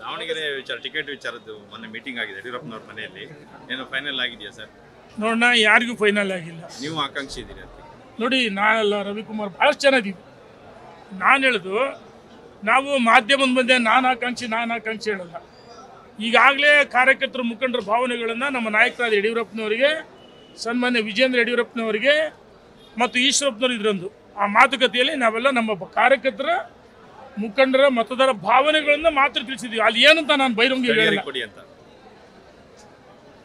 ದಾವಣಗೆರೆ ವಿಚಾರ ಟಿಕೆಟ್ ವಿಚಾರದ್ದು ಮೊನ್ನೆ ಮೀಟಿಂಗ್ ಆಗಿದೆ ಯಡಿಯೂರಪ್ಪನವ್ರ ಮನೆಯಲ್ಲಿ ಏನು ಫೈನಲ್ ಆಗಿದೆಯಾ ಸರ್? ನೋಡೋಣ, ಯಾರಿಗೂ ಫೈನಲ್ ಆಗಿಲ್ಲ. ನೀವು ಆಕಾಂಕ್ಷಿ ಇದ್ದೀರಿ ಅಂತ ನೋಡಿ, ನಾನಲ್ಲ, ರವಿಕುಮಾರ್ ಭಾಳಷ್ಟು ಜನ ಇದ್ದೀವಿ. ನಾನು ಹೇಳೋದು, ನಾವು ಮಾಧ್ಯಮದ ಮುಂದೆ ನಾನು ಆಕಾಂಕ್ಷಿ ಹೇಳಲ್ಲ. ಈಗಾಗಲೇ ಕಾರ್ಯಕರ್ತರ ಮುಖಂಡರ ಭಾವನೆಗಳನ್ನು ನಮ್ಮ ನಾಯಕರಾದ ಯಡಿಯೂರಪ್ಪನವರಿಗೆ, ಸನ್ಮಾನ್ಯ ವಿಜೇಂದ್ರ ಯಡಿಯೂರಪ್ಪನವರಿಗೆ ಮತ್ತು ಈಶ್ವರಪ್ಪನವರು ಇದರೊಂದು ಆ ಮಾತುಕತೆಯಲ್ಲಿ ನಾವೆಲ್ಲ ನಮ್ಮ ಕಾರ್ಯಕರ್ತರ ಮುಖಂಡರ ಮತದಾರ ಭಾವನೆಗಳನ್ನ ಮಾತ್ರ ತಿಳಿಸಿದ್ವಿ. ಅಲ್ಲಿ ಏನಂತ ನಾನು ಬಹಿರಂಗ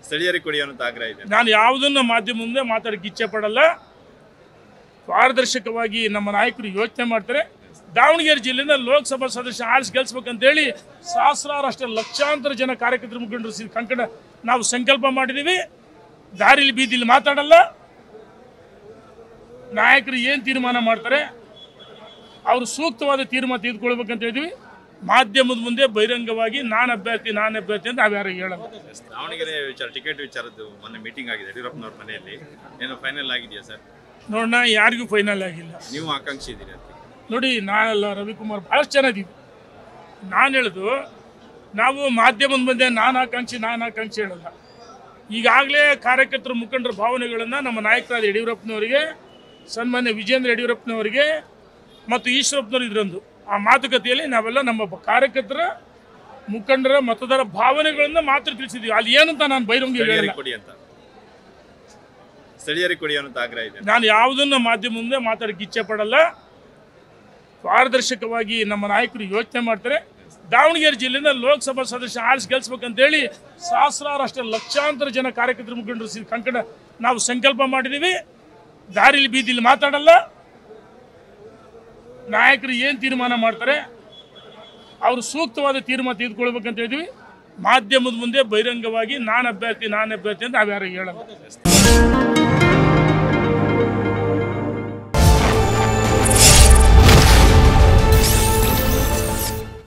ಸ್ಥಳೀಯರಿಗೆ ಕೊಡಿ ಅಂತ ಆಗ್ರಹ ಇದೆ. ನಾನು ಯಾವುದನ್ನು ಮಾಧ್ಯಮ ಮುಂದೆ ಮಾತಾಡಕ್ಕೆ ಇಚ್ಛೆ ಪಡಲ್ಲ. ಪಾರದರ್ಶಕವಾಗಿ ನಮ್ಮ ನಾಯಕರು ಯೋಚನೆ ಮಾಡ್ತಾರೆ. ದಾವಣಗೆರೆ ಜಿಲ್ಲೆಯಿಂದ ಲೋಕಸಭಾ ಸದಸ್ಯ ಆರಿಸಿ ಗೆಲ್ಸ್ಬೇಕಂತೇಳಿ ಸಹಸ್ರಾರು ಅಷ್ಟೇ ಲಕ್ಷಾಂತರ ಜನ ಕಾರ್ಯಕರ್ತರ ಮುಖಂಡರು ಕಂಕಣ ನಾವು ಸಂಕಲ್ಪ ಮಾಡಿದ್ದೀವಿ. ದಾರಿಲಿ ಬೀದಿಲಿ ಮಾತಾಡಲ್ಲ. ನಾಯಕರು ಏನು ತೀರ್ಮಾನ ಮಾಡ್ತಾರೆ ಅವರು ಸೂಕ್ತವಾದ ತೀರ್ಮಾನ ತೆಗೆದುಕೊಳ್ಬೇಕಂತ ಹೇಳಿದ್ವಿ. ಮಾಧ್ಯಮದ ಮುಂದೆ ಬಹಿರಂಗವಾಗಿ ನಾನು ಅಭ್ಯರ್ಥಿ ಅಂತ ನಾವ್ಯಾರು ಹೇಳಲ್ಲ. ದಾವಣಗೆರೆ ವಿಚಾರ ಟಿಕೆಟ್ ವಿಚಾರದ್ದು ಮೊನ್ನೆ ಮೀಟಿಂಗ್ ಆಗಿದೆ ಯಡಿಯೂರಪ್ಪನವ್ರ ಮನೆಯಲ್ಲಿ ಏನು ಫೈನಲ್ ಆಗಿದೆಯಾ ಸರ್? ನೋಡೋಣ, ಯಾರಿಗೂ ಫೈನಲ್ ಆಗಿಲ್ಲ. ನೀವು ಆಕಾಂಕ್ಷಿ ಇದ್ದೀರಿ ಅಂತ ನೋಡಿ, ನಾನಲ್ಲ, ರವಿಕುಮಾರ್ ಭಾಳಷ್ಟು ಜನ ಇದ್ದೀವಿ. ನಾನು ಹೇಳೋದು, ನಾವು ಮಾಧ್ಯಮದ ಮುಂದೆ ನಾನು ಆಕಾಂಕ್ಷಿ ಹೇಳಲ್ಲ. ಈಗಾಗಲೇ ಕಾರ್ಯಕರ್ತರ ಮುಖಂಡರ ಭಾವನೆಗಳನ್ನು ನಮ್ಮ ನಾಯಕರಾದ ಯಡಿಯೂರಪ್ಪನವರಿಗೆ, ಸನ್ಮಾನ್ಯ ವಿಜೇಂದ್ರ ಯಡಿಯೂರಪ್ಪನವರಿಗೆ ಮತ್ತು ಈಶ್ವರಪ್ಪನವರು ಇದರೊಂದು ಆ ಮಾತುಕತೆಯಲ್ಲಿ ನಾವೆಲ್ಲ ನಮ್ಮ ಕಾರ್ಯಕರ್ತರ ಮುಖಂಡರ ಮತದಾರ ಭಾವನೆಗಳನ್ನ ಮಾತ್ರ ತಿಳಿಸಿದ್ವಿ. ಅಲ್ಲಿ ಏನಂತ ನಾನು ಬಹಿರಂಗ ಸ್ಥಳೀಯರಿಗೆ ಕೊಡಿ ಅಂತ ಆಗ್ರಹ ಇದೆ. ನಾನು ಯಾವುದನ್ನು ಮಾಧ್ಯಮ ಮುಂದೆ ಮಾತಾಡಕ್ಕೆ ಇಚ್ಛೆ ಪಡಲ್ಲ. ಪಾರದರ್ಶಕವಾಗಿ ನಮ್ಮ ನಾಯಕರು ಯೋಚನೆ ಮಾಡ್ತಾರೆ. ದಾವಣಗೆರೆ ಜಿಲ್ಲೆಯಿಂದ ಲೋಕಸಭಾ ಸದಸ್ಯ ಆರಿಸಿ ಗೆಲ್ಸ್ಬೇಕಂತೇಳಿ ಸಹಸ್ರಾರು ಅಷ್ಟೇ ಲಕ್ಷಾಂತರ ಜನ ಕಾರ್ಯಕರ್ತರ ಮುಖಂಡರು ಕಂಕಣ ನಾವು ಸಂಕಲ್ಪ ಮಾಡಿದ್ದೀವಿ. ದಾರಿಲಿ ಬೀದಿಲಿ ಮಾತಾಡಲ್ಲ. ನಾಯಕರು ಏನು ತೀರ್ಮಾನ ಮಾಡ್ತಾರೆ ಅವರು ಸೂಕ್ತವಾದ ತೀರ್ಮಾನ ತೆಗೆದುಕೊಳ್ಬೇಕಂತ ಹೇಳಿದ್ವಿ. ಮಾಧ್ಯಮದ ಮುಂದೆ ಬಹಿರಂಗವಾಗಿ ನಾನು ಅಭ್ಯರ್ಥಿ ಅಂತ ನಾವ್ಯಾರು ಹೇಳಲ್ಲ.